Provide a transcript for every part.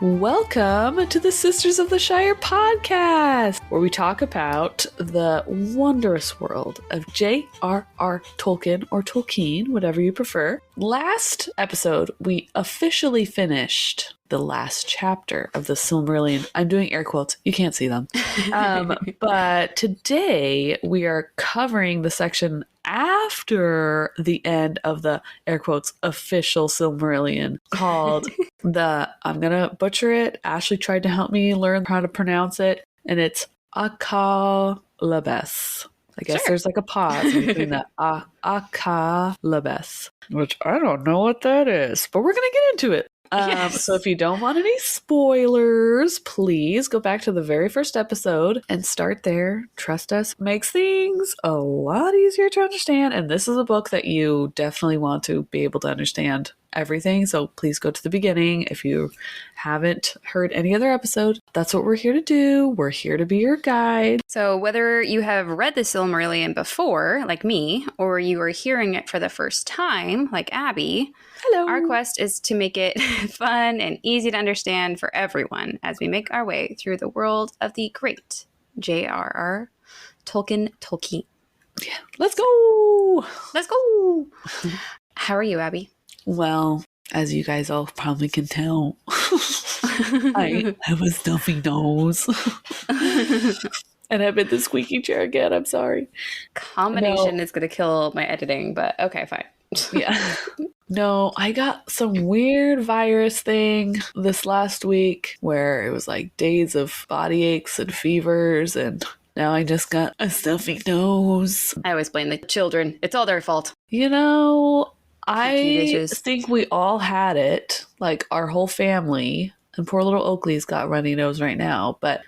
Welcome to the Sisters of the Shire podcast, where we talk about the wondrous world of J.R.R. Tolkien, or Tolkien, whatever you prefer. Last episode, we officially finished the last chapter of the Silmarillion. I'm doing air quotes. You can't see them. But today, we are covering the section after the end of the air quotes official Silmarillion called I'm gonna butcher it. Ashley tried to help me learn how to pronounce it, and it's Akallabeth. I guess there's like a pause between the Akallabeth, which I don't know what that is, but we're gonna get into it. Yes. So if you don't want any spoilers, please go back to the very first episode and start there. Trust us, makes things a lot easier to understand. And this is a book that you definitely want to be able to understand everything. So please go to the beginning. If you haven't heard any other episode, that's what we're here to do. We're here to be your guide. So whether you have read the Silmarillion before, like me, or you are hearing it for the first time, like Abby, hello. Our quest is to make it fun and easy to understand for everyone as we make our way through the world of the great J.R.R. Tolkien. Yeah. Let's go! Let's go! How are you, Abby? Well, as you guys all probably can tell, I have a stuffy nose. And I'm in the squeaky chair again. I'm sorry. Combination is going to kill my editing, but okay, fine. Yeah. No, I got some weird virus thing this last week where it was like days of body aches and fevers, and now I just got a stuffy nose. I always blame the children. It's all their fault. You know, I Dishes. think we all had it, like our whole family, and poor little Oakley's got runny nose right now, but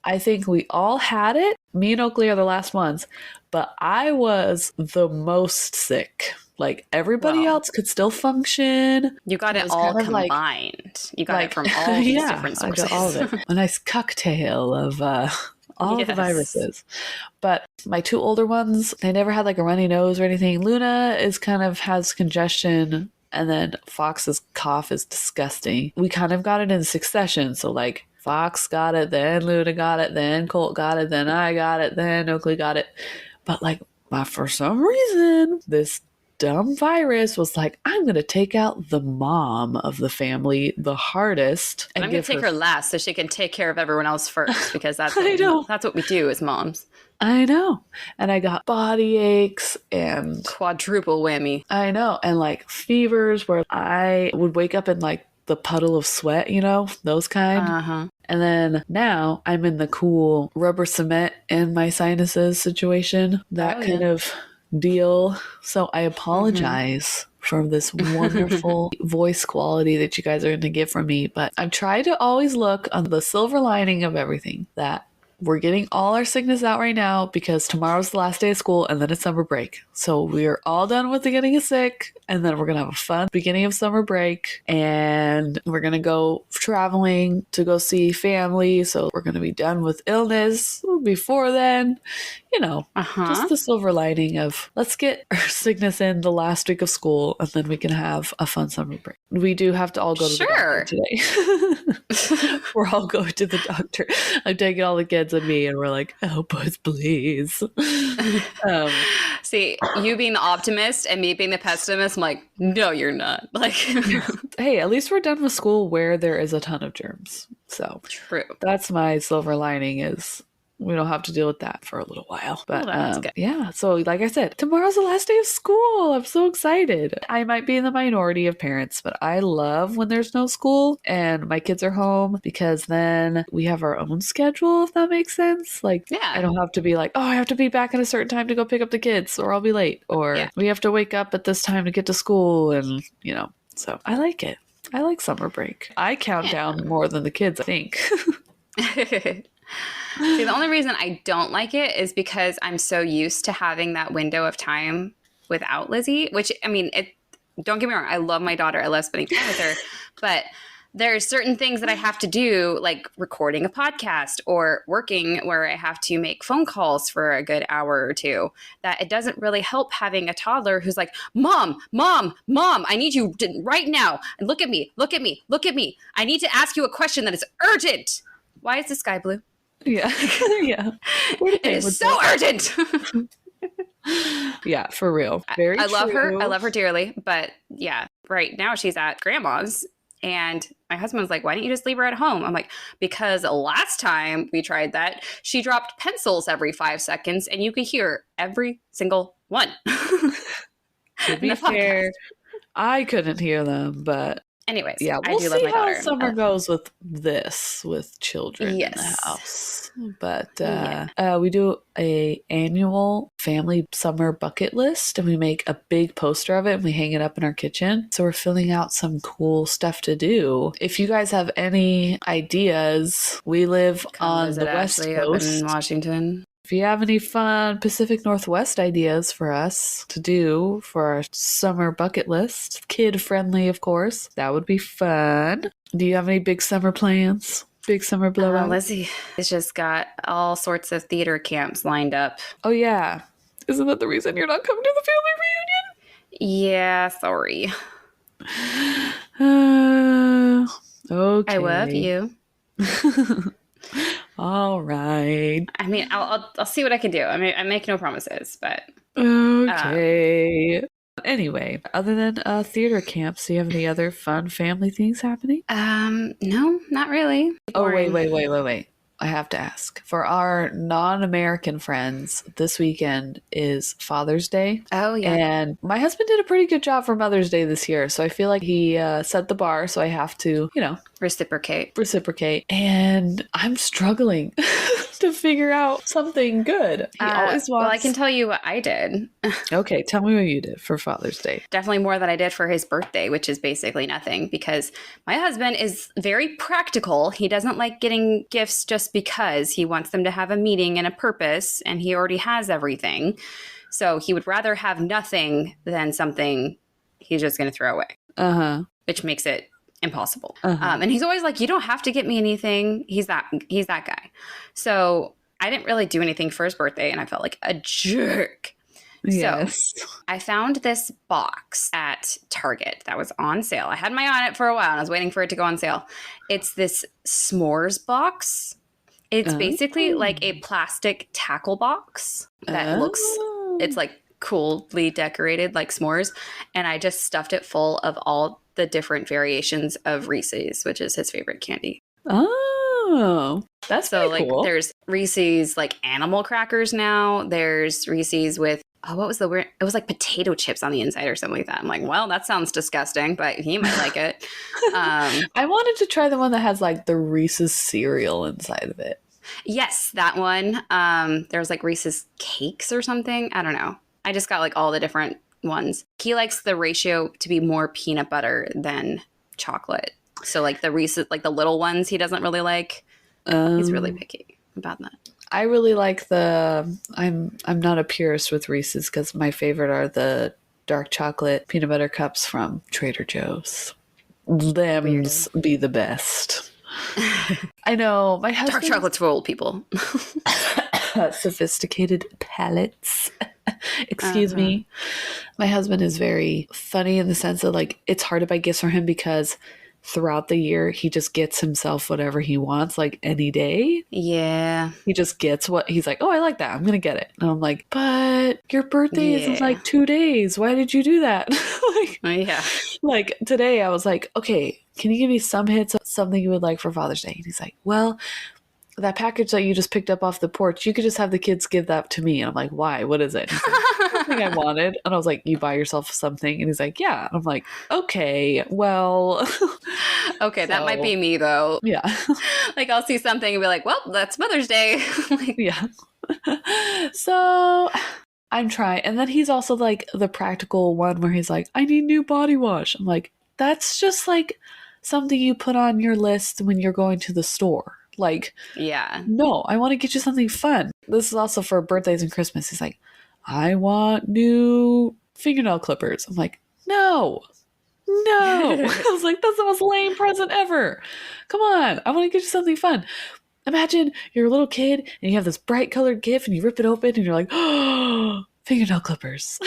I think we all had it. Me and Oakley are the last ones, but I was the most sick. Like everybody else could still function. You got it all combined. You got it from all these different sources. I got all of it. A nice cocktail of all of the viruses. But my two older ones, they never had like a runny nose or anything. Luna has congestion, and then Fox's cough is disgusting. We kind of got it in succession. So like Fox got it, then Luna got it, then Colt got it, then I got it, then Oakley got it. But like for some reason, this dumb virus was like, I'm going to take out the mom of the family the hardest. And I'm going to take her last so she can take care of everyone else first, because that's what we do as moms. I know. And I got body aches and quadruple whammy. I know. And like fevers where I would wake up in like the puddle of sweat, you know, those kind. Uh-huh. And then now I'm in the cool rubber cement in my sinuses situation, that kind of deal. So I apologize for this wonderful voice quality that you guys are going to get from me, but I've tried to always look on the silver lining of everything, that we're getting all our sickness out right now because tomorrow's the last day of school and then it's summer break. So we're all done with the getting sick, and then we're going to have a fun beginning of summer break, and we're going to go traveling to go see family. So we're going to be done with illness before then, you know, just the silver lining of let's get our sickness in the last week of school and then we can have a fun summer break. We do have to all go to the doctor today. We're all going to the doctor. I'm taking all the kids and me, and we're like, help us, please. See, you being the optimist and me being the pessimist, I'm like, no, you're not. Like, hey, at least we're done with school where there is a ton of germs. So true. That's my silver lining, is we don't have to deal with that for a little while. But that's good. Yeah, so like I said, tomorrow's the last day of school. I'm so excited. I might be in the minority of parents, but I love when there's no school and my kids are home, because then we have our own schedule, if that makes sense. Like, I don't have to be like, oh, I have to be back at a certain time to go pick up the kids or I'll be late, or we have to wake up at this time to get to school, and you know, so I like it. I like summer break. I count down more than the kids, I think. See, the only reason I don't like it is because I'm so used to having that window of time without Lizzie, which, I mean, don't get me wrong, I love my daughter. I love spending time with her. But there's certain things that I have to do, like recording a podcast or working where I have to make phone calls for a good hour or two, that it doesn't really help having a toddler who's like, Mom, I need you right now. And look at me. I need to ask you a question that is urgent. Why is the sky blue? Yeah. Yeah. It is so urgent. Yeah, for real. Very I love her. true. I love her dearly. But yeah, right now she's at grandma's. And my husband was like, why don't you just leave her at home? I'm like, because last time we tried that, she dropped pencils every 5 seconds and you could hear every single one. To be fair, I couldn't hear them, but anyways, yeah, I do love my daughter. Summer goes with children in the house. But we do a annual family summer bucket list, and we make a big poster of it and we hang it up in our kitchen. So we're filling out some cool stuff to do. If you guys have any ideas, we live on the West Coast in Washington. If you have any fun Pacific Northwest ideas for us to do for our summer bucket list, kid-friendly, of course, that would be fun. Do you have any big summer plans? Big summer blowout? Lizzie has just got all sorts of theater camps lined up. Oh, yeah. Isn't that the reason you're not coming to the family reunion? Yeah, sorry. Okay. I love you. All right. I mean, I'll see what I can do. I mean, I make no promises, but okay. Anyway, other than theater camps, do you have any other fun family things happening? No, not really. Boring. Oh, wait. I have to ask. For our non-American friends, this weekend is Father's Day. Oh, yeah. And my husband did a pretty good job for Mother's Day this year. So I feel like he set the bar. So I have to, reciprocate. And I'm struggling to figure out something good. He always wants... Well, I can tell you what I did. Okay, tell me what you did for Father's Day. Definitely more than I did for his birthday, which is basically nothing, because my husband is very practical. He doesn't like getting gifts just because he wants them to have a meaning and a purpose, and he already has everything. So he would rather have nothing than something he's just going to throw away, which makes it impossible. And he's always like, you don't have to get me anything. He's that guy. So I didn't really do anything for his birthday, and I felt like a jerk. Yes. So I found this box at Target that was on sale. I had my eye on it for a while, and I was waiting for it to go on sale. It's this s'mores box. It's basically like a plastic tackle box that it's like coolly decorated like s'mores. And I just stuffed it full of all the different variations of Reese's, which is his favorite candy. Oh, that's so pretty cool. There's Reese's like animal crackers now. There's Reese's with what was the weird? It was like potato chips on the inside or something like that. I'm like, well, that sounds disgusting, but he might like it. I wanted to try the one that has like the Reese's cereal inside of it. Yes, that one. There was like Reese's cakes or something. I don't know. I just got like all the different ones. He likes the ratio to be more peanut butter than chocolate. So like the Reese's, like the little ones, he doesn't really like. He's really picky about that. I really like I'm not a purist with Reese's because my favorite are the dark chocolate peanut butter cups from Trader Joe's. Them's be the best. I know my husband. Dark chocolate's for old people. Sophisticated palates. Excuse me. My husband is very funny in the sense that like it's hard to buy gifts for him because throughout the year he just gets himself whatever he wants, like any day. Yeah. He just gets what he's like, oh, I like that, I'm gonna get it. And I'm like, but your birthday is in like 2 days. Why did you do that? Like today I was like, okay, can you give me some hints of something you would like for Father's Day? And he's like, well, that package that you just picked up off the porch, you could just have the kids give that to me. And I'm like, why? What is it? He's like, something I wanted. And I was like, you buy yourself something? And he's like, yeah. And I'm like, okay, well. Okay, that might be me though. Yeah. Like I'll see something and be like, well, that's Mother's Day. Yeah. So I'm trying. And then he's also like the practical one where he's like, I need new body wash. I'm like, that's just like something you put on your list when you're going to the store. Like, yeah, no, I want to get you something fun. This is also for birthdays and Christmas. He's like, I want new fingernail clippers. I'm like, no, No. I was like, that's the most lame present ever. Come on. I want to get you something fun. Imagine you're a little kid and you have this bright colored gift and you rip it open and you're like, oh, fingernail clippers.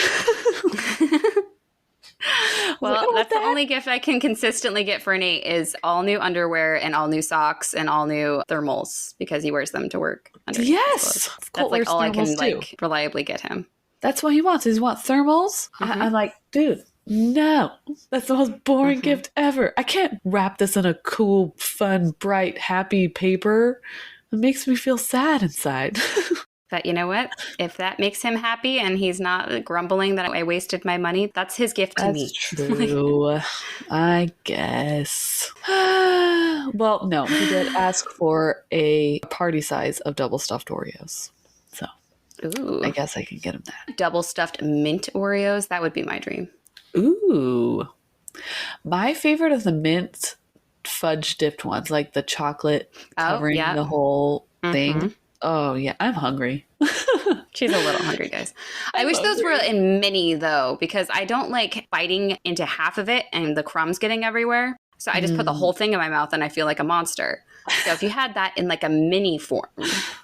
Well, that's the only gift I can consistently get for Nate is all new underwear and all new socks and all new thermals because he wears them to work. Yes. That's like all I can like reliably get him. That's what he wants. He wants thermals. I'm like, dude, no. That's the most boring gift ever. I can't wrap this in a cool, fun, bright, happy paper. It makes me feel sad inside. But you know what? If that makes him happy and he's not grumbling that I wasted my money, that's his gift to me. That's true. I guess. Well, no, he did ask for a party size of double stuffed Oreos. So ooh. I guess I can get him that. Double stuffed mint Oreos, that would be my dream. Ooh. My favorite of the mint fudge dipped ones, like the chocolate covering the whole thing. Oh, yeah. I'm hungry. She's a little hungry, guys. I wish those were in mini, though, because I don't like biting into half of it and the crumbs getting everywhere. So I just put the whole thing in my mouth and I feel like a monster. So if you had that in like a mini form,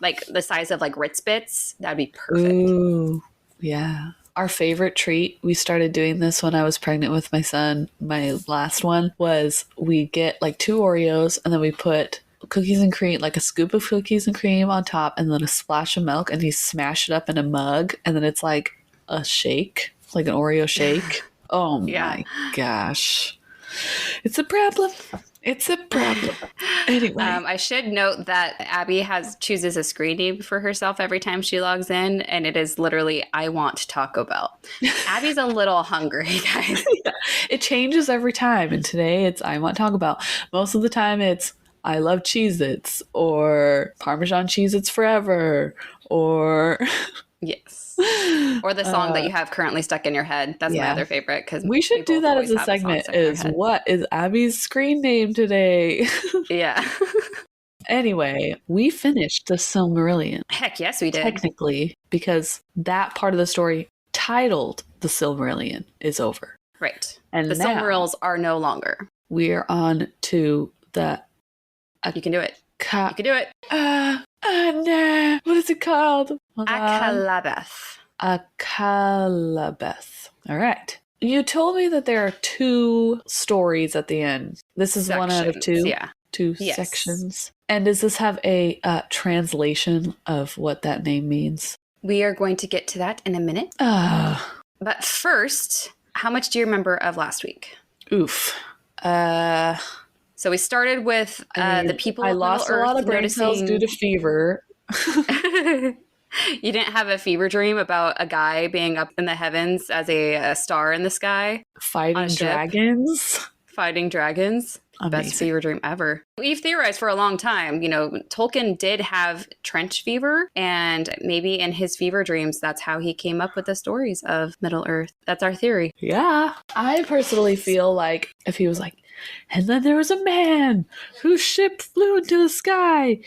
like the size of like Ritz Bits, that'd be perfect. Ooh, yeah. Our favorite treat, we started doing this when I was pregnant with my son. My last one was we get like 2 Oreos and then we put cookies and cream, like a scoop of cookies and cream on top and then a splash of milk, and you smash it up in a mug and then it's like a shake, like an Oreo shake. Oh my gosh. It's a problem. It's a problem. Anyway. I should note that Abby chooses a screen name for herself every time she logs in, and it is literally, I want Taco Bell. Abby's a little hungry, guys. Yeah. It changes every time, and today it's I want Taco Bell. Most of the time it's I love Cheez-Its, or Parmesan Cheez-Its forever, or... Yes. Or the song that you have currently stuck in your head. That's my other favorite. Because we should do that as a segment, is what is Abby's screen name today? Yeah. Anyway, we finished the Silmarillion. Heck yes, we did. Technically, because that part of the story titled The Silmarillion is over. Right. And the Silmarils are no longer. We are on to the... you can do it. You can do it. No. What is it called? Akallabeth. Akallabeth. All right. You told me that there are 2 stories at the end. This is sections. 1 out of 2? Yeah. 2 sections. And does this have a translation of what that name means? We are going to get to that in a minute. But first, how much do you remember of last week? Oof. So we started with the people of Middle-earth. I lost a lot of brain cells due to fever. You didn't have a fever dream about a guy being up in the heavens as a star in the sky? Fighting dragons? Fighting dragons. Amazing. Best fever dream ever. We've theorized for a long time, Tolkien did have trench fever, and maybe in his fever dreams, that's how he came up with the stories of Middle-earth. That's our theory. Yeah. I personally feel like if he was like, and then there was a man whose ship flew into the sky,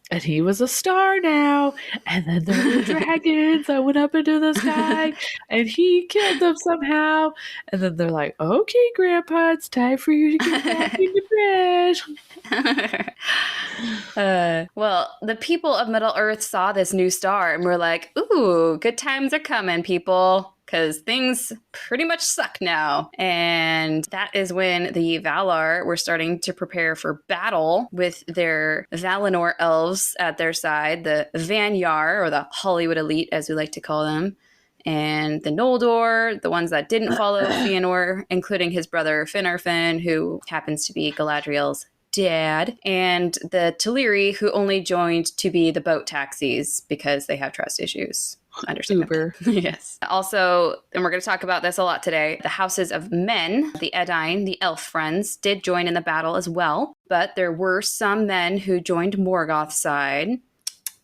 and he was a star now, and then there were dragons that went up into the sky, and he killed them somehow, and then they're like, okay, Grandpa, it's time for you to get back into bed. Well, the people of Middle-earth saw this new star, and were like, ooh, good times are coming, people. Because things pretty much suck now. And that is when the Valar were starting to prepare for battle with their Valinor elves at their side, the Vanyar, or the Hollywood elite, as we like to call them, and the Noldor, the ones that didn't follow Fëanor, including his brother Finarfin, who happens to be Galadriel's dad, and the Teleri, who only joined to be the boat taxis because they have trust issues. Uber. Yes. Also, and we're going to talk about this a lot today, the houses of men, the Edain, the elf friends, did join in the battle as well, but there were some men who joined Morgoth's side.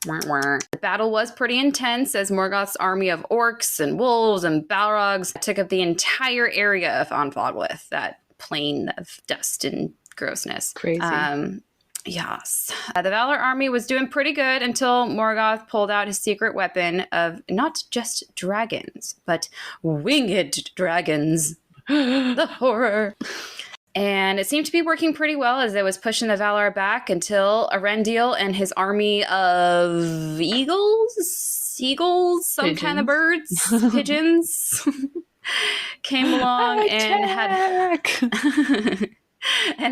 The battle was pretty intense as Morgoth's army of orcs and wolves and balrogs took up the entire area of Anfoglyth, that plain of dust and grossness. Crazy. Yes. The Valar army was doing pretty good until Morgoth pulled out his secret weapon of not just dragons, but winged dragons. The horror. And it seemed to be working pretty well as it was pushing the Valar back until Arendil and his army of eagles, some kind of birds, pigeons, came along and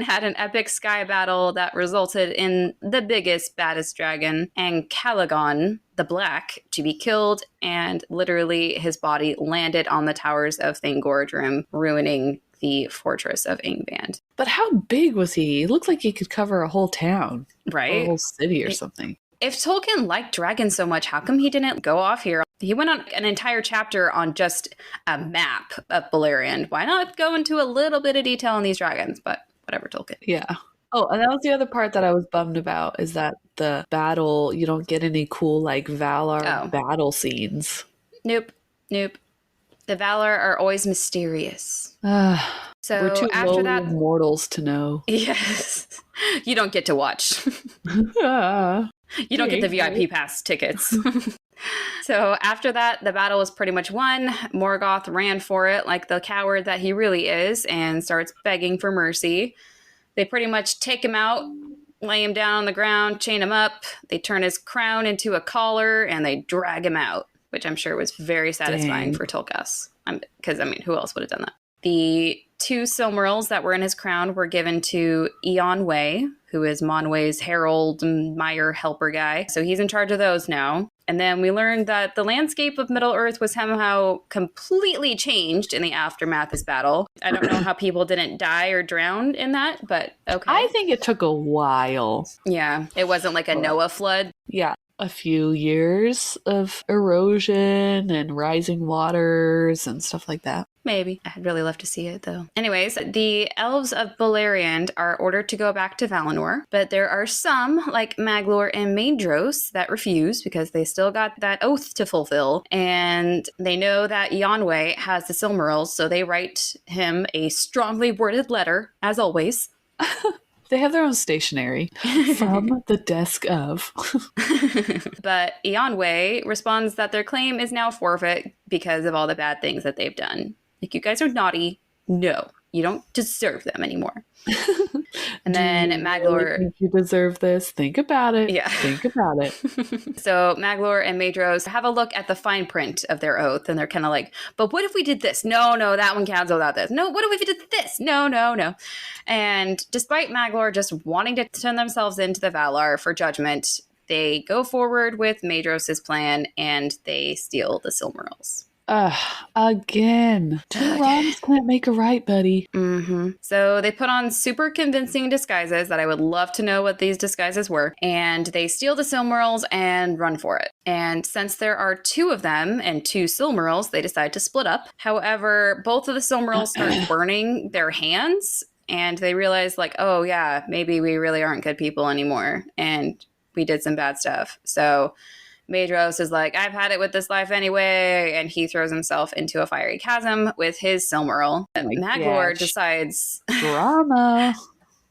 had an epic sky battle that resulted in the biggest, baddest dragon, and Calagon the Black, to be killed, and literally his body landed on the towers of Thangordrim, ruining the fortress of Angband. But how big was he? He looked like he could cover a whole town. Right? Or a whole city or something. If Tolkien liked dragons so much, how come he didn't go off here? He went on an entire chapter on just a map of Beleriand. Why not go into a little bit of detail on these dragons? But whatever, Tolkien. Yeah. Oh, and that was the other part that I was bummed about, is that the battle, you don't get any cool, like, Valar battle scenes. Nope. The Valar are always mysterious. So we're too after that, mortals to know. Yes. You don't get to watch. You don't get the VIP pass tickets. So after that, the battle was pretty much won. Morgoth ran for it like the coward that he really is and starts begging for mercy. They pretty much take him out, lay him down on the ground, chain him up. They turn his crown into a collar and they drag him out, which I'm sure was very satisfying for Tolkas. Because, who else would have done that? The 2 Silmarils that were in his crown were given to Eonwë, who is Monwë's herald and Mire helper guy. So he's in charge of those now. And then we learned that the landscape of Middle-earth was somehow completely changed in the aftermath of this battle. I don't know how people didn't die or drown in that, but okay. I think it took a while. Yeah, it wasn't like a Noah flood. Yeah. A few years of erosion and rising waters and stuff like that. Maybe. I'd really love to see it, though. Anyways, the elves of Beleriand are ordered to go back to Valinor, but there are some, like Maglor and Maedhros, that refuse because they still got that oath to fulfill, and they know that Eonwë has the Silmarils, so they write him a strongly worded letter, as always. They have their own stationery from the desk of. But Eonwë responds that their claim is now forfeit because of all the bad things that they've done. Like, you guys are naughty. No, you don't deserve them anymore. And then Maglor... think you deserve this? Think about it. Yeah. Think about it. So Maglor and Maedhros have a look at the fine print of their oath, and they're kind of like, but what if we did this? No, that one counts without this. No, what if we did this? No. And despite Maglor just wanting to turn themselves into the Valar for judgment, they go forward with Maedhros' plan, and they steal the Silmarils. Again. 2 wrongs can't make a right, buddy. Mm-hmm. So they put on super convincing disguises that I would love to know what these disguises were, and they steal the Silmarils and run for it. And since there are 2 of them and 2 Silmarils, they decide to split up. However, both of the Silmarils start burning their hands, and they realize, like, oh yeah, maybe we really aren't good people anymore, and we did some bad stuff. So Maedhros is like, I've had it with this life anyway, and he throws himself into a fiery chasm with his Silmaril. Maglor decides...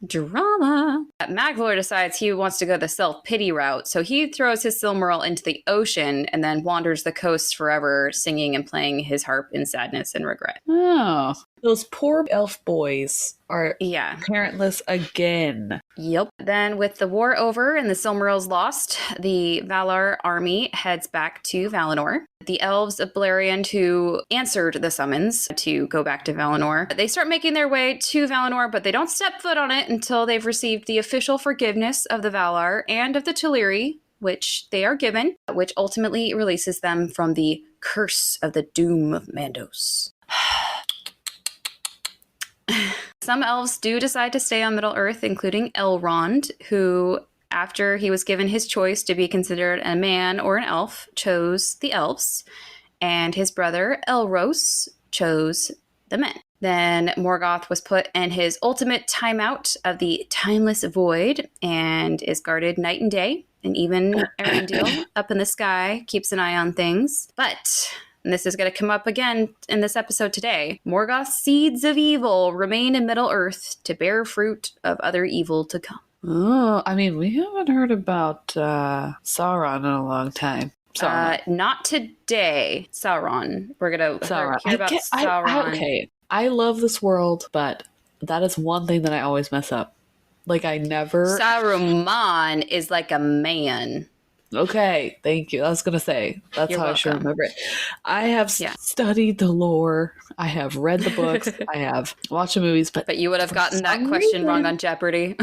Drama. Maglor decides he wants to go the self-pity route, so he throws his Silmaril into the ocean and then wanders the coast forever, singing and playing his harp in sadness and regret. Oh, those poor elf boys are parentless again. Yep. Then with the war over and the Silmarils lost, the Valar army heads back to Valinor. The elves of Beleriand, who answered the summons to go back to Valinor, they start making their way to Valinor, but they don't step foot on it until they've received the official forgiveness of the Valar and of the Teleri, which they are given, which ultimately releases them from the curse of the doom of Mandos. Some elves do decide to stay on Middle-earth, including Elrond, who, after he was given his choice to be considered a man or an elf, chose the elves, and his brother Elros chose the men. Then Morgoth was put in his ultimate timeout of the Timeless Void and is guarded night and day, and even Arendil up in the sky keeps an eye on things. But... and this is going to come up again in this episode today, Morgoth's seeds of evil remain in Middle-earth to bear fruit of other evil to come. Oh, we haven't heard about Sauron in a long time. Not today, Sauron. We're going to hear about Sauron. Okay. I love this world, but that is one thing that I always mess up. Like, I never... Saruman is like a man. Okay, thank you. I was going to say, that's You're how I should welcome. remember it. I have studied the lore. I have read the books. I have watched the movies, but you would have gotten that question wrong on Jeopardy.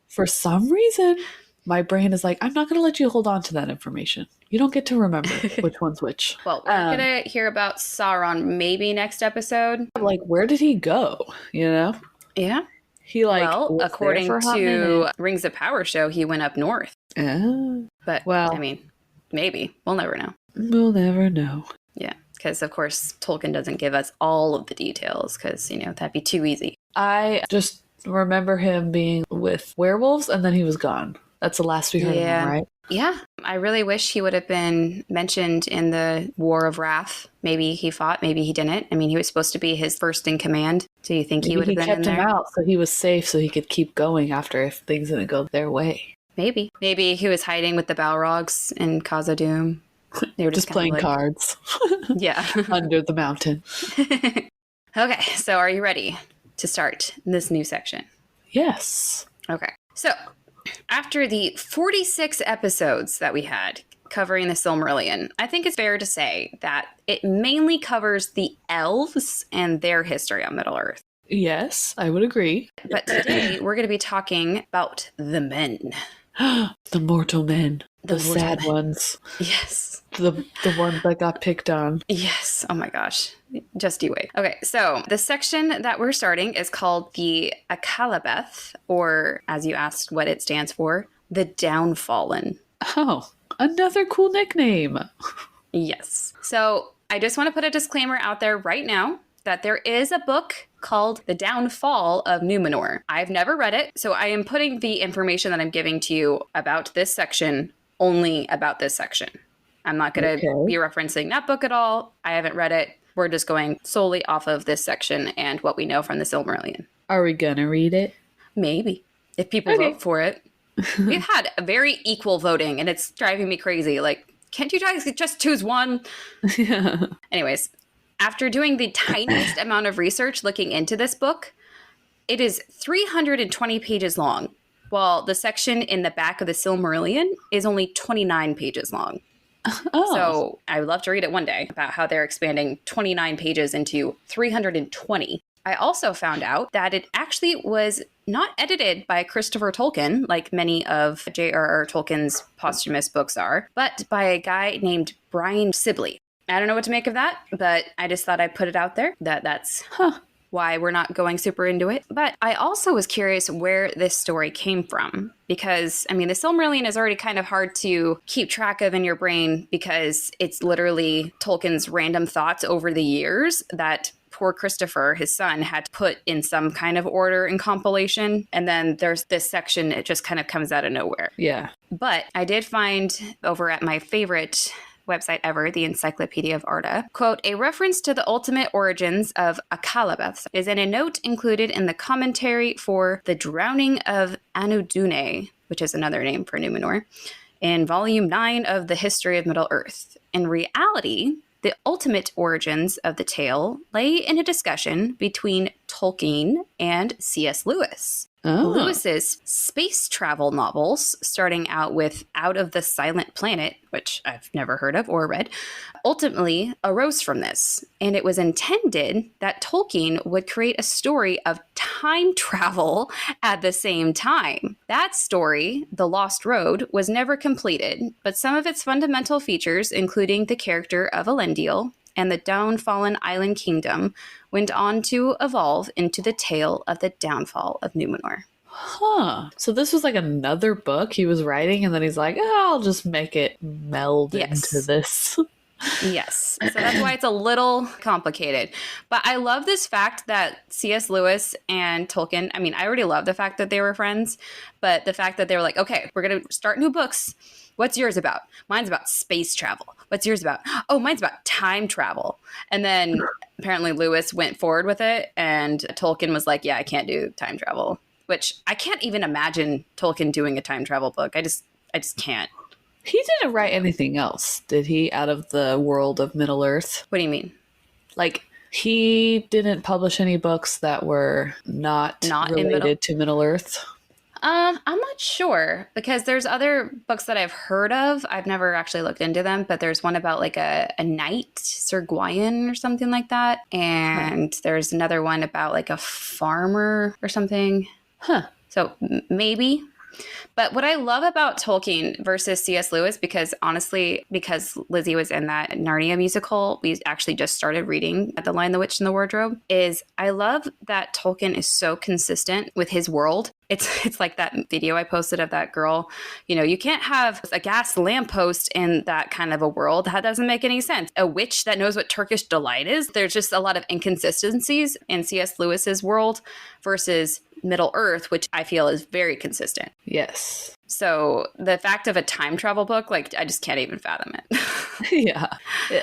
For some reason, my brain is like, I'm not going to let you hold on to that information. You don't get to remember which one's which. Well, we're going to hear about Sauron maybe next episode. Like, where did he go? You know? Yeah. He according to Rings of Power show, he went up north. But, I mean, maybe. We'll never know. We'll never know. Yeah, because, of course, Tolkien doesn't give us all of the details because, that'd be too easy. I just remember him being with werewolves and then he was gone. That's the last we heard of him, right? Yeah. I really wish he would have been mentioned in the War of Wrath. Maybe he fought, maybe he didn't. I mean, he was supposed to be his first in command. Do you think he would have been in there? He kept him out so he was safe so he could keep going after if things didn't go their way. Maybe. Maybe he was hiding with the Balrogs in Khazad-dûm. They were just playing cards. Yeah. Under the mountain. Okay, so are you ready to start this new section? Yes. Okay. So, after the 46 episodes that we had covering the Silmarillion, I think it's fair to say that it mainly covers the elves and their history on Middle-earth. Yes, I would agree. But today, we're going to be talking about the men. The mortal men. The sad ones. Yes. The ones that got picked on. Yes. Oh my gosh. Just you wait. Okay, so the section that we're starting is called the Akallabeth, or as you asked what it stands for, the Downfallen. Oh, another cool nickname. Yes. So I just want to put a disclaimer out there right now that there is a book called The Downfall of NUMENOR. I've never read it, so I am putting the information that I'm giving to you about this section only about this section. I'm not going to be referencing that book at all. I haven't read it. We're just going solely off of this section and what we know from the Silmarillion. Are we going to read it? Maybe. If people vote for it. We've had a very equal voting, and it's driving me crazy. Like, can't you guys just choose one? Yeah. Anyways, after doing the tiniest amount of research looking into this book, it is 320 pages long, while the section in the back of the Silmarillion is only 29 pages long. Oh. So I would love to read it one day about how they're expanding 29 pages into 320. I also found out that it actually was not edited by Christopher Tolkien, like many of J.R.R. Tolkien's posthumous books are, but by a guy named Brian Sibley. I don't know what to make of that, but I just thought I'd put it out there that that's why we're not going super into it. But I also was curious where this story came from, because, I mean, the Silmarillion is already kind of hard to keep track of in your brain because it's literally Tolkien's random thoughts over the years that poor Christopher, his son, had to put in some kind of order and compilation. And then there's this section, it just kind of comes out of nowhere. Yeah. But I did find over at my favorite website ever, the Encyclopedia of Arda, quote, a reference to the ultimate origins of Akallabeth is in a note included in the commentary for The Drowning of Anudune, which is another name for Numenor, in Volume 9 of the History of Middle-earth. In reality, the ultimate origins of the tale lay in a discussion between Tolkien and C.S. Lewis. Oh. Lewis's space travel novels, starting out with Out of the Silent Planet, which I've never heard of or read, ultimately arose from this. And it was intended that Tolkien would create a story of time travel at the same time. That story, The Lost Road, was never completed, but some of its fundamental features, including the character of Elendil and the downfallen island kingdom, went on to evolve into the tale of the downfall of Numenor. Huh. So this was like another book he was writing, and then he's like, oh, I'll just make it meld into this. Yes. So that's why it's a little complicated. But I love this fact that C.S. Lewis and Tolkien, I mean, I already love the fact that they were friends, but the fact that they were like, okay, we're going to start new books. What's yours about? Mine's about space travel. What's yours about? Oh, mine's about time travel. And then apparently Lewis went forward with it, and Tolkien was like, yeah, I can't do time travel, which I can't even imagine Tolkien doing a time travel book. I just can't. He didn't write anything else, did he, out of the world of Middle-earth? What do you mean? Like, He didn't publish any books that were not in related to Middle Earth. I'm not sure because there's other books that I've heard of. I've never actually looked into them, but there's one about like a knight, Sir Gawain or something like that. And there's another one about like a farmer or something. Huh. So maybe. But what I love about Tolkien versus C.S. Lewis, because honestly, because Lizzie was in that Narnia musical, we actually just started reading The Lion, the Witch, and the Wardrobe, is I love that Tolkien is so consistent with his world. It's like that video I posted of that girl. You know, you can't have a gas lamppost in that kind of a world. That doesn't make any sense. A witch that knows what Turkish delight is. There's just a lot of inconsistencies in C.S. Lewis's world versus Middle Earth, which I feel is very consistent. Yes. So the fact of a time travel book, like, I just can't even fathom it. Yeah.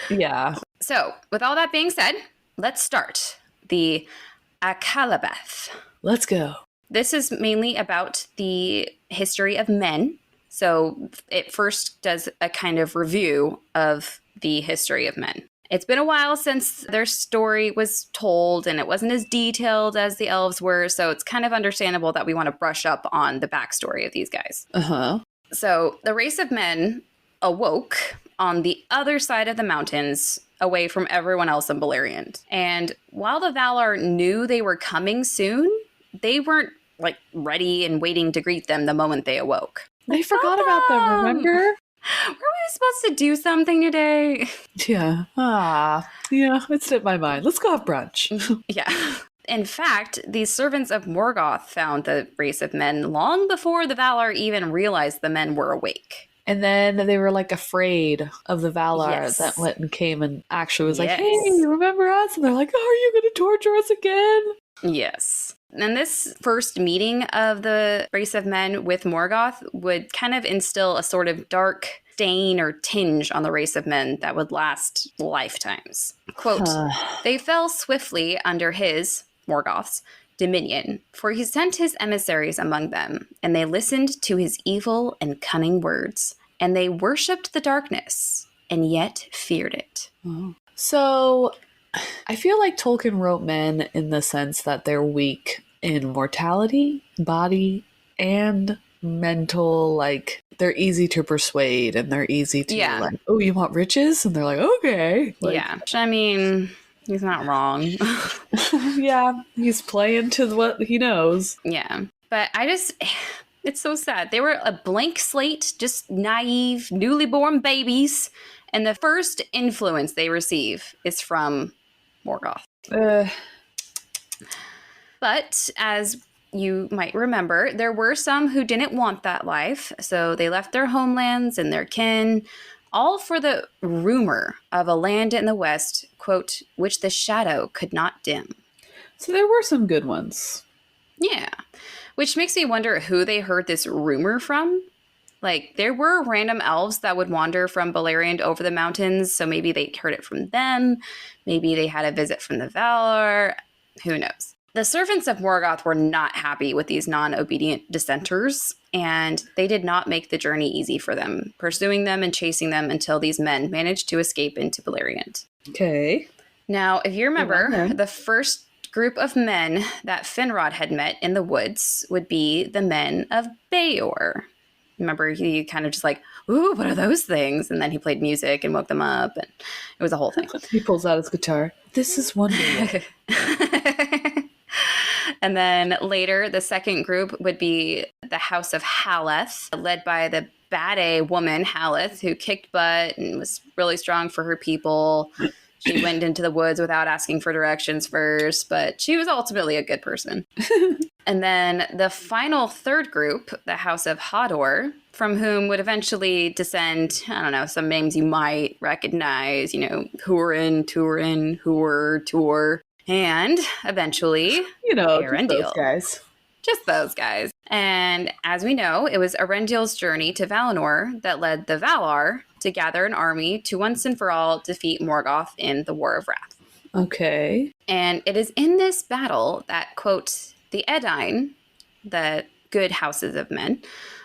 Yeah. So with all that being said, let's start the Akallabeth. Let's go. This is mainly about the history of men. So it first does a kind of review of the history of men. It's been a while since their story was told, and it wasn't as detailed as the elves were, so it's kind of understandable that we want to brush up on the backstory of these guys. Uh-huh. So the race of men awoke on the other side of the mountains, away from everyone else in Beleriand. And while the Valar knew they were coming soon, they weren't like ready and waiting to greet them the moment they awoke. They forgot about them, remember? Were we supposed to do something today? Yeah. Yeah, it slipped my mind. Let's go have brunch. Yeah. In fact, these servants of Morgoth found the race of men long before the Valar even realized the men were awake. And then they were like afraid of the Valar Yes. that went and came and actually was like, Yes. hey, remember us? And they're like, oh, are you going to torture us again? Yes. And this first meeting of the race of men with Morgoth would kind of instill a sort of dark stain or tinge on the race of men that would last lifetimes. Quote, they fell swiftly under his, Morgoth's, dominion, for he sent his emissaries among them, and they listened to his evil and cunning words, and they worshipped the darkness, and yet feared it. So I feel like Tolkien wrote men in the sense that they're weak in mortality, body, and mental. Like, they're easy to persuade and they're easy to like, oh, you want riches? And they're like, okay. Like, yeah. I mean, he's not wrong. yeah, he's playing to what he knows. Yeah. But it's so sad. They were a blank slate, just naive, newly born babies. And the first influence they receive is from Morgoth. But as you might remember, there were some who didn't want that life. So they left their homelands and their kin, all for the rumor of a land in the west, quote, which the shadow could not dim. So there were some good ones. Yeah. Which makes me wonder who they heard this rumor from. Like, there were random elves that would wander from Beleriand over the mountains, so maybe they heard it from them. Maybe they had a visit from the Valar. Who knows? The servants of Morgoth were not happy with these non-obedient dissenters, and they did not make the journey easy for them, pursuing them and chasing them until these men managed to escape into Beleriand. Okay. Now, if you remember, the first group of men that Finrod had met in the woods would be the men of Beor. Remember, he kind of just like, ooh, what are those things? And then he played music and woke them up, and it was a whole thing. He pulls out his guitar. This is wonderful. And then later, the second group would be the House of Haleth, led by the bad woman, Haleth, who kicked butt and was really strong for her people. She went into the woods without asking for directions first, but she was ultimately a good person. And then the final third group, the House of Hodor, from whom would eventually descend, I don't know, some names you might recognize, you know, Húrin, Túrin, Húr, Túr, and eventually, you know, Arendil. just those guys. Just those guys. And as we know, it was Arendil's journey to Valinor that led the Valar to gather an army to once and for all defeat Morgoth in the War of Wrath. Okay. And it is in this battle that, quote, the Edain, the good houses of men,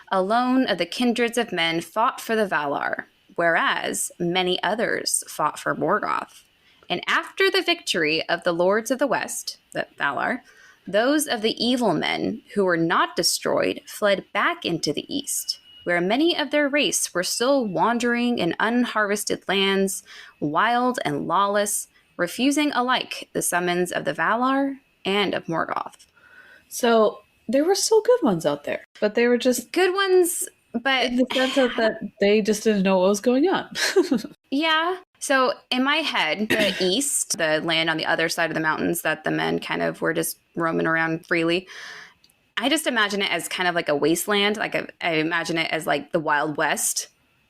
alone of the kindreds of men fought for the Valar, whereas many others fought for Morgoth. And after the victory of the Lords of the West, the Valar, those of the evil men who were not destroyed fled back into the east, where many of their race were still wandering in unharvested lands, wild and lawless, refusing alike the summons of the Valar and of Morgoth. So there were still good ones out there, but they were just good ones, but in the sense of that they just didn't know what was going on. Yeah. So in my head, the east, the land on the other side of the mountains that the men kind of were just roaming around freely, I just imagine it as kind of like a wasteland. Like I imagine it as like the Wild West,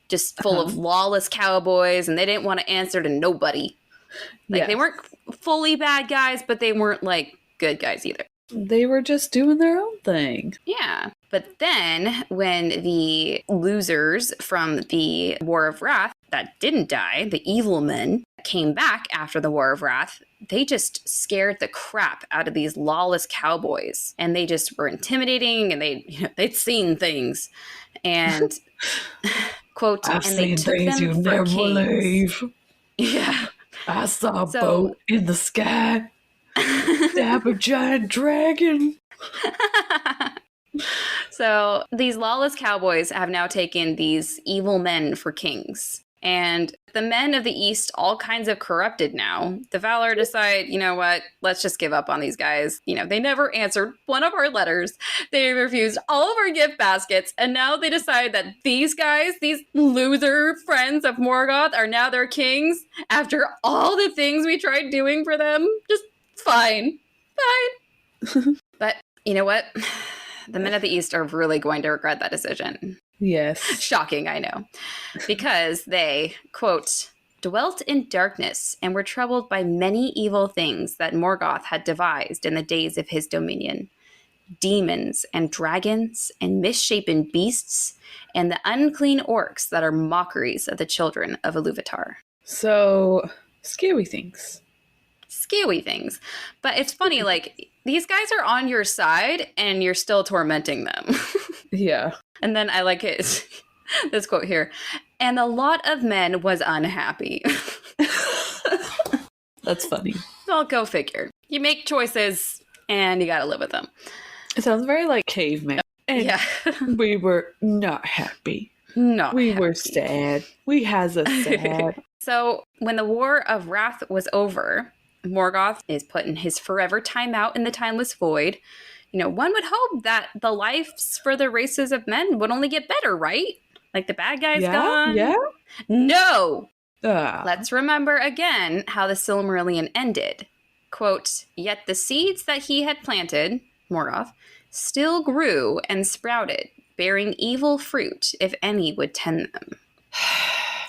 just full of lawless cowboys, and they didn't want to answer to nobody. Like they weren't fully bad guys, but they weren't like good guys either. They were just doing their own thing. Yeah. But then when the losers from the War of Wrath that didn't die, the evil men, came back after the War of Wrath, they just scared the crap out of these lawless cowboys. And they just were intimidating, and they'd seen things. And, quote, I've and seen they took things them you for never kings. believe. Yeah. I saw a boat in the sky. Stab a giant dragon. So these lawless cowboys have now taken these evil men for kings. And the men of the East, all kinds of corrupted now. The Valar decide, you know what, let's just give up on these guys. You know, they never answered one of our letters. They refused all of our gift baskets. And now they decide that these guys, these loser friends of Morgoth, are now their kings after all the things we tried doing for them. Just fine. But you know what? The men of the East are really going to regret that decision. Yes. Shocking, I know. Because they, quote, dwelt in darkness and were troubled by many evil things that Morgoth had devised in the days of his dominion. Demons and dragons and misshapen beasts and the unclean orcs that are mockeries of the children of Iluvatar. So, scary things. Scary things. But it's funny, like, these guys are on your side and you're still tormenting them. Yeah. And then I like it. This quote here. And a lot of men was unhappy. That's funny. Well, go figure. You make choices and you got to live with them. It sounds very like caveman. And yeah. We were not happy. Not we happy. Were sad. We has a sad. So when the War of Wrath was over, Morgoth is put in his forever timeout in the Timeless Void. You know, one would hope that the lives for the races of men would only get better, right? Like the bad guys gone. Yeah? No! Let's remember again how the Silmarillion ended. Quote, yet the seeds that he had planted, Morgoth, still grew and sprouted, bearing evil fruit if any would tend them.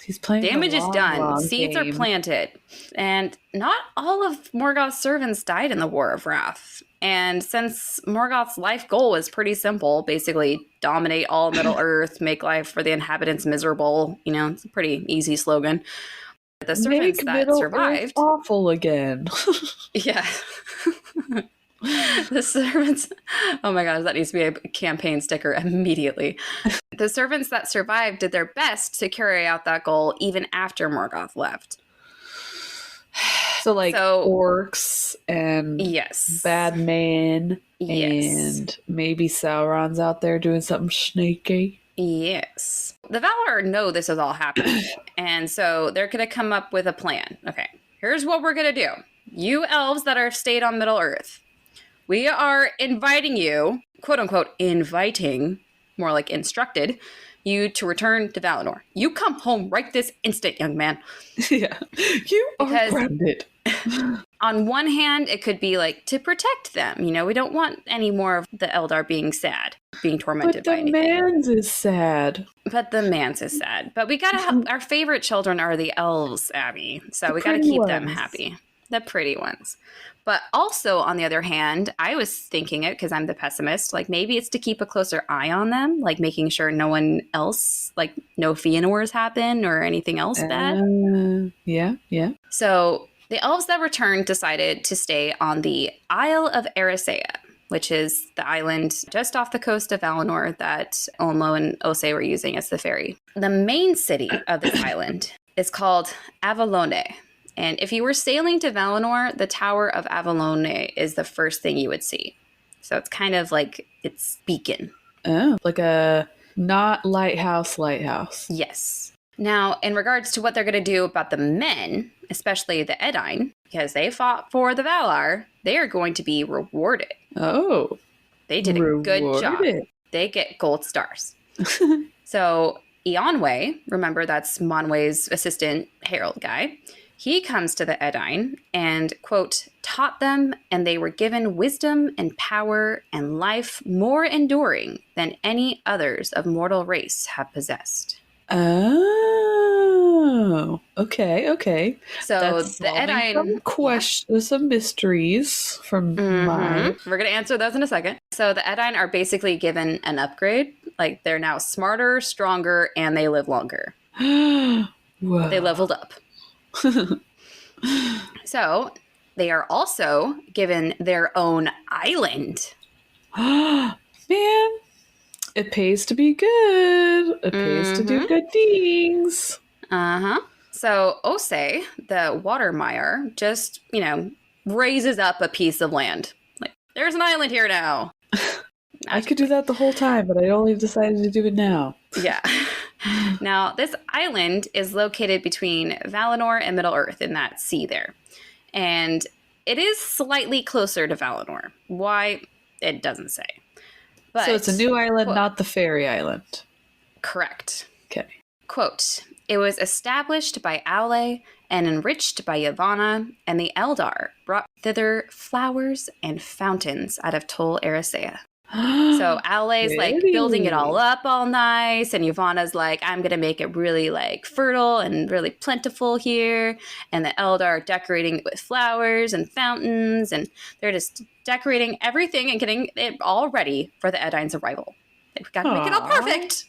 He's playing damage is done. Seeds game. Are planted. And not all of Morgoth's servants died in the War of Wrath. And since Morgoth's life goal was pretty simple, basically dominate all Middle Earth, make life for the inhabitants miserable, you know, it's a pretty easy slogan. The servants that survived... awful again. Yeah. The servants... Oh my gosh, that needs to be a campaign sticker immediately. The servants that survived did their best to carry out that goal even after Morgoth left. So orcs and bad men and maybe Sauron's out there doing something sneaky. Yes. The Valar know this is all happening. And so they're going to come up with a plan. Okay, here's what we're going to do. You elves that are stayed on Middle Earth, we are inviting you, quote unquote, inviting, more like instructed, you to return to Valinor. You come home right this instant, young man. Yeah. You are grounded. On one hand, it could be like to protect them. You know, we don't want any more of the Eldar being sad, being tormented by anything. But the man's is sad. But we gotta have our favorite children are the elves, Abby. So we gotta keep them happy. The pretty ones. But also, on the other hand, I was thinking it because I'm the pessimist. Like maybe it's to keep a closer eye on them, like making sure no one else, like no Fëanors happen or anything else bad. Yeah. So the elves that returned decided to stay on the Isle of Erisea, which is the island just off the coast of Valinor that Olmo and Osei were using as the ferry. The main city of this island is called Avalone. And if you were sailing to Valinor, the Tower of Avalone is the first thing you would see. So it's kind of like its beacon. Oh, like a not lighthouse. Yes. Now, in regards to what they're going to do about the men, especially the Edain, because they fought for the Valar, they are going to be rewarded. Oh. They did a good job. They get gold stars. So Eonwë, remember that's Manwë's assistant herald guy, he comes to the Edain and, quote, taught them, and they were given wisdom and power and life more enduring than any others of mortal race have possessed. Oh, okay. So that's the Edain, some mysteries from my. We're gonna answer those in a second. So the Edain are basically given an upgrade. Like they're now smarter, stronger, and they live longer. Whoa. They leveled up. So they are also given their own island. Man, it pays to be good. It pays to do good things. So Osei, the water mire, just, raises up a piece of land. Like, there's an island here now. I could do that the whole time, but I only decided to do it now. Yeah. Now, this island is located between Valinor and Middle-earth in that sea there. And it is slightly closer to Valinor. Why? It doesn't say. But, so it's a new island, quote, not the fairy island. Correct. Okay. Quote, it was established by Aule and enriched by Yavanna, and the Eldar brought thither flowers and fountains out of Tol Eressëa. So Aule's like building it all up all nice, and Yavanna's like, I'm gonna make it really like fertile and really plentiful here, and the Eldar are decorating it with flowers and fountains, and they're just decorating everything and getting it all ready for the Edain's arrival. They've got to make it all perfect.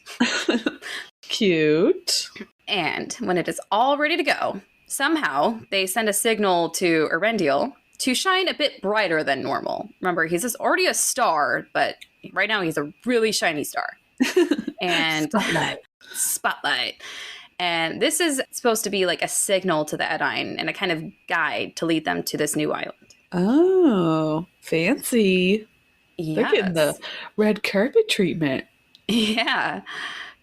Cute. And when it is all ready to go, somehow they send a signal to Eärendil to shine a bit brighter than normal. Remember, he's already a star, but right now he's a really shiny star. And Spotlight. And this is supposed to be like a signal to the Edain and a kind of guide to lead them to this new island. Oh, fancy. Yes. They're getting the red carpet treatment. Yeah.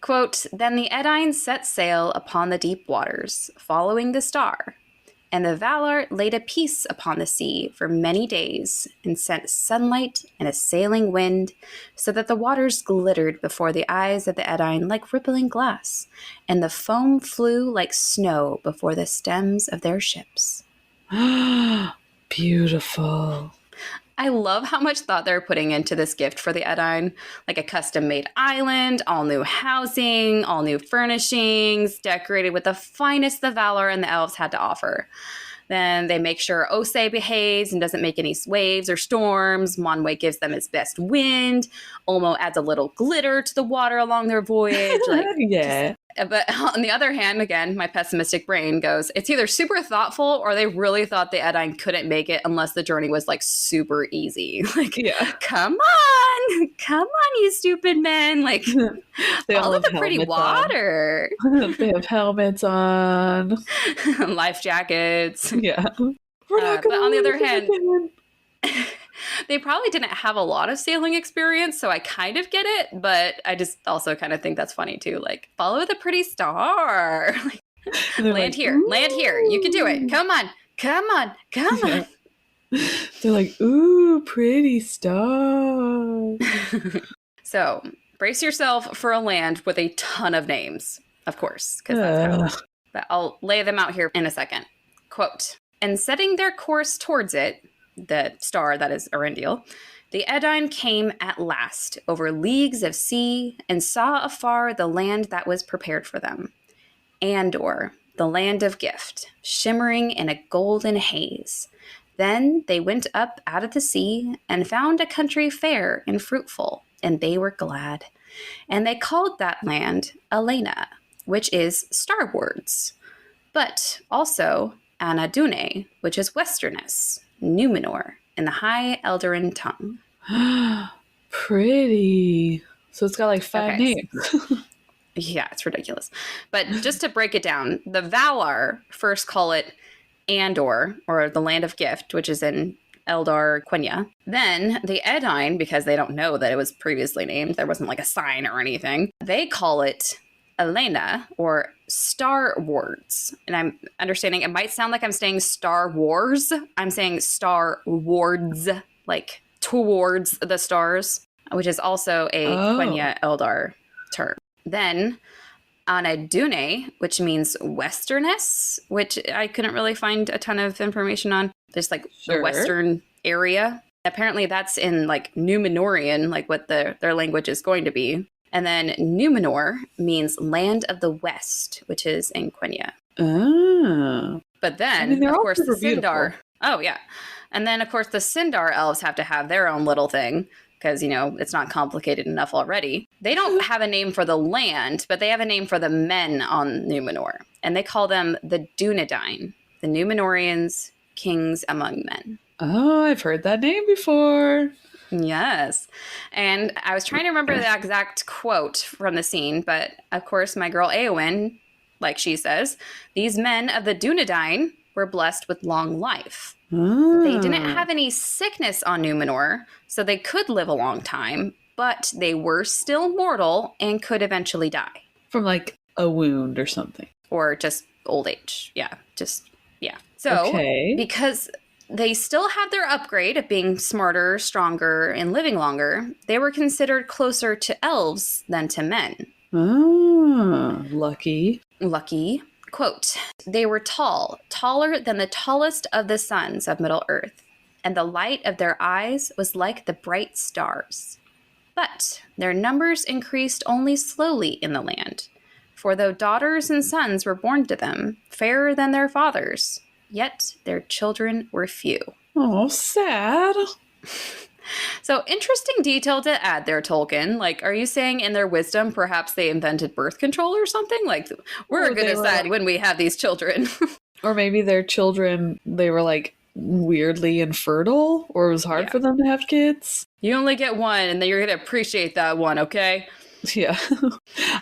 Quote, then the Edain set sail upon the deep waters, following the star. And the Valar laid a peace upon the sea for many days, and sent sunlight and a sailing wind, so that the waters glittered before the eyes of the Edain like rippling glass, and the foam flew like snow before the stems of their ships. Beautiful. I love how much thought they're putting into this gift for the Edain. Like a custom-made island, all new housing, all new furnishings, decorated with the finest the Valar and the elves had to offer. Then they make sure Osei behaves and doesn't make any waves or storms. Manwë gives them his best wind. Olmo adds a little glitter to the water along their voyage. Yeah. But on the other hand, again, my pessimistic brain goes, it's either super thoughtful or they really thought the Edain couldn't make it unless the journey was like super easy. Like, yeah. Come on, you stupid men. Like, they all of the pretty water. They have helmets on. Life jackets. Yeah. But on the other hand, they probably didn't have a lot of sailing experience, so I kind of get it, but I just also kind of think that's funny too. Like, follow the pretty star. Land like, here. You can do it. Come on. Yeah. They're like, ooh, pretty star. So, brace yourself for a land with a ton of names, of course, because that's how. But I'll lay them out here in a second. Quote, and setting their course towards it, the star that is Eärendil, the Edain came at last over leagues of sea and saw afar the land that was prepared for them. Andor, the land of gift, shimmering in a golden haze. Then they went up out of the sea and found a country fair and fruitful, and they were glad. And they called that land Elena, which is starwards, but also Anadune, which is westerness, NUMENOR, in the High Eldarin tongue. Pretty. So it's got like 5 names. Yeah, it's ridiculous. But just to break it down, the Valar first call it Andor, or the Land of Gift, which is in Eldar Quenya. Then the Edain, because they don't know that it was previously named, there wasn't like a sign or anything, they call it Elena, or Star Wards. And I'm understanding it might sound like I'm saying Star Wars. I'm saying Star Wards, like towards the stars, which is also a Quenya Eldar term. Then Anadune, which means westerness, which I couldn't really find a ton of information on. Just like the western area. Apparently that's in like Numenorian, like what their language is going to be. And then Numenor means land of the west, which is in Quenya. Oh. But then, of course, the Sindar. Oh, yeah. And then, of course, the Sindar elves have to have their own little thing because, you know, it's not complicated enough already. They don't have a name for the land, but they have a name for the men on Numenor. And they call them the Dunedain, the Numenorians, kings among men. Oh, I've heard that name before. Yes. And I was trying to remember the exact quote from the scene, but of course my girl Eowyn, like she says, these men of the Dunedain were blessed with long life. They didn't have any sickness on Numenor, so they could live a long time, but they were still mortal and could eventually die. From like a wound or something. Or just old age. Yeah. So, because they still had their upgrade of being smarter, stronger, and living longer, they were considered closer to elves than to men. Oh, lucky. Lucky. Quote, they were tall, taller than the tallest of the sons of Middle-earth, and the light of their eyes was like the bright stars. But their numbers increased only slowly in the land, for though daughters and sons were born to them, fairer than their fathers, yet their children were few. Oh, sad. So, interesting detail to add there, Tolkien. Like, are you saying in their wisdom, perhaps they invented birth control or something? Like, we're going to decide when we have these children. Or maybe their children, they were like weirdly infertile, or it was hard for them to have kids. You only get one, and then you're going to appreciate that one, okay? Yeah.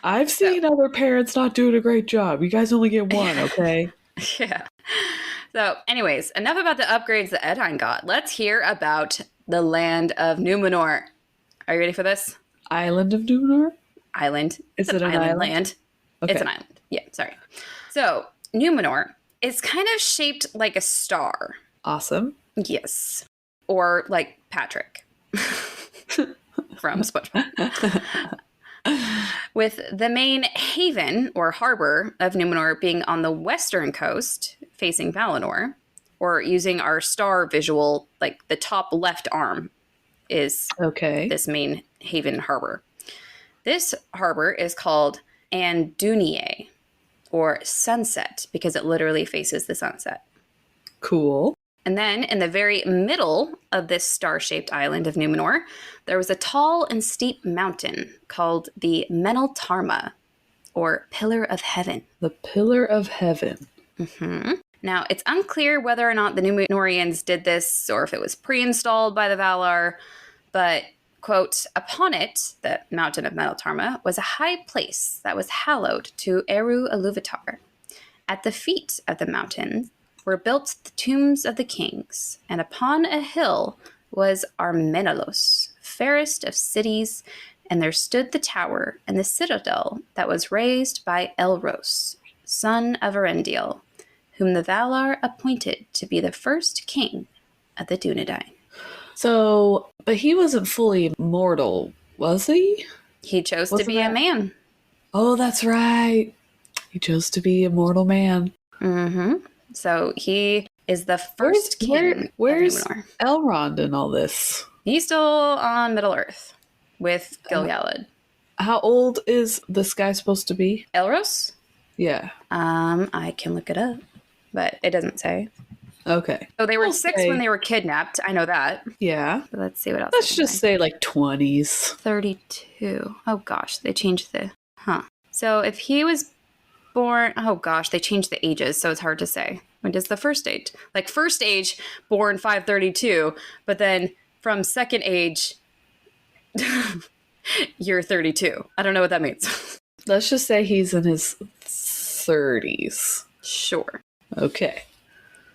I've seen other parents not doing a great job. You guys only get one, okay? Yeah. So, anyways, enough about the upgrades that Edain got. Let's hear about the land of Numenor. Are you ready for this? Island of Numenor? Island. Is it an island? Land. Okay. It's an island. Yeah, sorry. So, Numenor is kind of shaped like a star. Awesome. Yes. Or like Patrick from SpongeBob. With the main haven or harbor of Numenor being on the western coast facing Valinor, or using our star visual, like the top left arm is this main haven harbor. This harbor is called Anduniae, or sunset, because it literally faces the sunset. Cool. And then in the very middle of this star-shaped island of Numenor, there was a tall and steep mountain called the Meneltarma, or Pillar of Heaven. The Pillar of Heaven. Mm-hmm. Now, it's unclear whether or not the Numenorians did this or if it was pre-installed by the Valar, but, quote, upon it, the mountain of Meneltarma, was a high place that was hallowed to Eru Iluvatar. At the feet of the mountain were built the tombs of the kings, and upon a hill was Armenelos, fairest of cities, and there stood the tower and the citadel that was raised by Elros, son of Erendiel, whom the Valar appointed to be the first king of the Dunedain. So, but he wasn't fully mortal, was he? He chose to be a man. Oh, that's right. He chose to be a mortal man. Mm-hmm. So he is the first king where's of Numenor. Elrond in all this? He's still on Middle-earth with Gil-galad. How old is this guy supposed to be? Elros? Yeah. I can look it up, but it doesn't say. Okay. So they were 6 when they were kidnapped. I know that. Yeah. But let's see what else. Let's just say like 20s. 32. Oh gosh, they changed the... So if he was born... Oh gosh, they changed the ages, so it's hard to say. When does the first age? Like first age, born 532, but then from second age, you're 32. I don't know what that means. Let's just say he's in his 30s. Sure. Okay.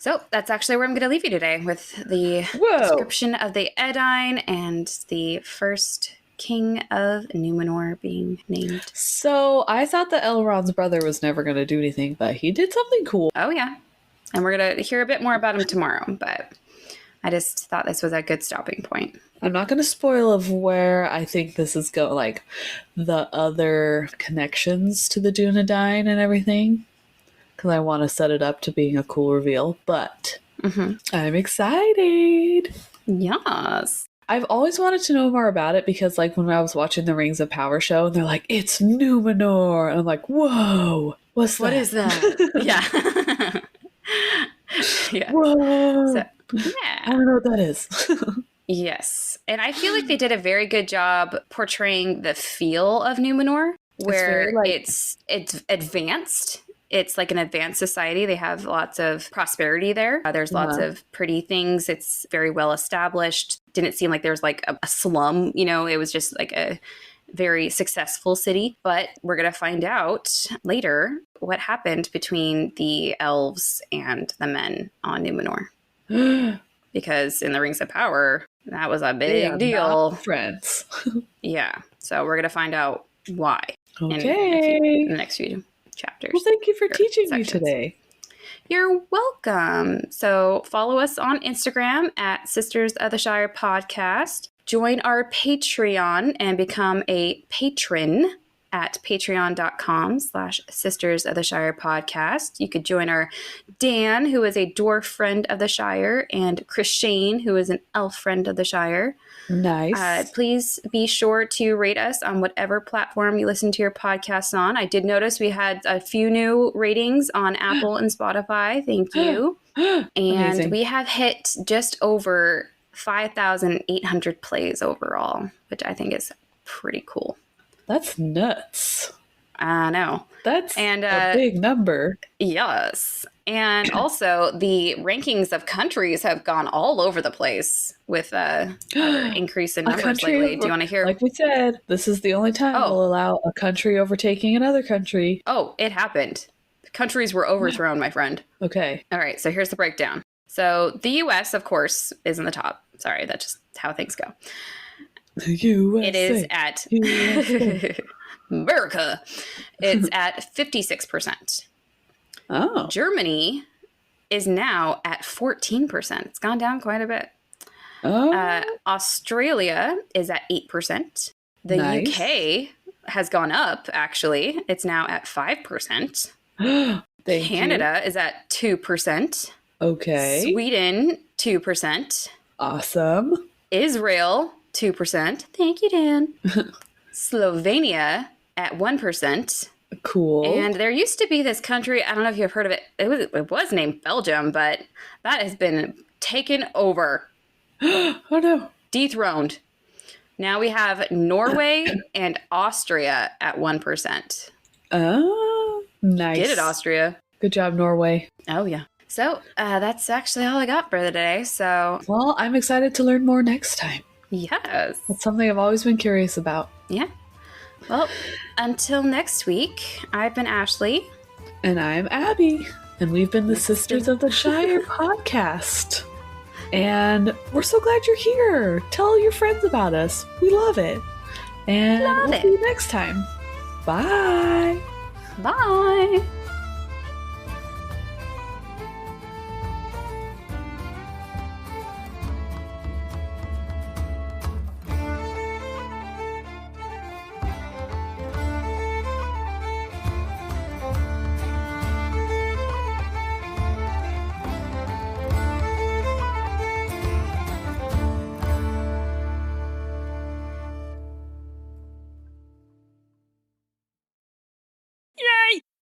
So that's actually where I'm going to leave you today, with the description of the Edyne and the first king of Numenor being named. So I thought that Elrond's brother was never going to do anything, but he did something cool. Oh, yeah. And we're going to hear a bit more about him tomorrow, but I just thought this was a good stopping point. I'm not going to spoil of where I think this is going, like the other connections to the Dunedain and everything, because I want to set it up to being a cool reveal, but I'm excited. Yes. I've always wanted to know more about it because, like, when I was watching the Rings of Power show, and they're like, it's Numenor. And I'm like, whoa, what is that? Yeah. Yeah. Whoa. So, yeah. I don't know what that is. Yes. And I feel like they did a very good job portraying the feel of Numenor, where it's advanced. It's like an advanced society. They have lots of prosperity there. There's lots of pretty things. It's very well established. Didn't seem like there was like a slum, you know, it was just like a very successful city. But we're going to find out later what happened between the elves and the men on Numenor. Because in the Rings of Power, that was a big deal. Friends. Yeah. So we're going to find out why. Okay. In the next few chapters. Well, thank you for teaching me today. You're welcome. So follow us on Instagram at Sisters of the Shire Podcast. Join our Patreon and become a patron at patreon.com/Sisters of the Shire Podcast. You could join our Dan, who is a dwarf friend of the Shire, and Chris Shane, who is an elf friend of the Shire. Nice. Please be sure to rate us on whatever platform you listen to your podcasts on. I did notice we had a few new ratings on Apple and Spotify. Thank you. And Amazing. We have hit just over 5,800 plays overall, which I think is pretty cool. That's nuts. I know. That's a big number. Yes. And also the rankings of countries have gone all over the place with an increase in numbers lately. Do you want to hear? Like we said, this is the only time we'll allow a country overtaking another country. Oh, it happened. Countries were overthrown, my friend. Okay. All right. So here's the breakdown. So the U.S., of course, is in the top. Sorry, that's just how things go. USA. It is at America. It's at 56%. Oh. Germany is now at 14%. It's gone down quite a bit. Oh. Australia is at 8%. The UK has gone up, actually. It's now at 5%. Canada is at 2%. Okay. Sweden, 2%. Awesome. Israel, 2%. Thank you, Dan. Slovenia at 1%. Cool. And there used to be this country, I don't know if you've heard of it. It was named Belgium, but that has been taken over. Oh, no. Dethroned. Now we have Norway and Austria at 1%. Oh, nice. Get it, Austria. Good job, Norway. Oh, yeah. So that's actually all I got for the day. So, well, I'm excited to learn more next time. Yes. That's something I've always been curious about. Yeah. Well, until next week, I've been Ashley. And I'm Abby. And we've been the Sisters of the Shire podcast. And we're so glad you're here. Tell your friends about us. We love it. And we'll see you next time. Bye. Bye.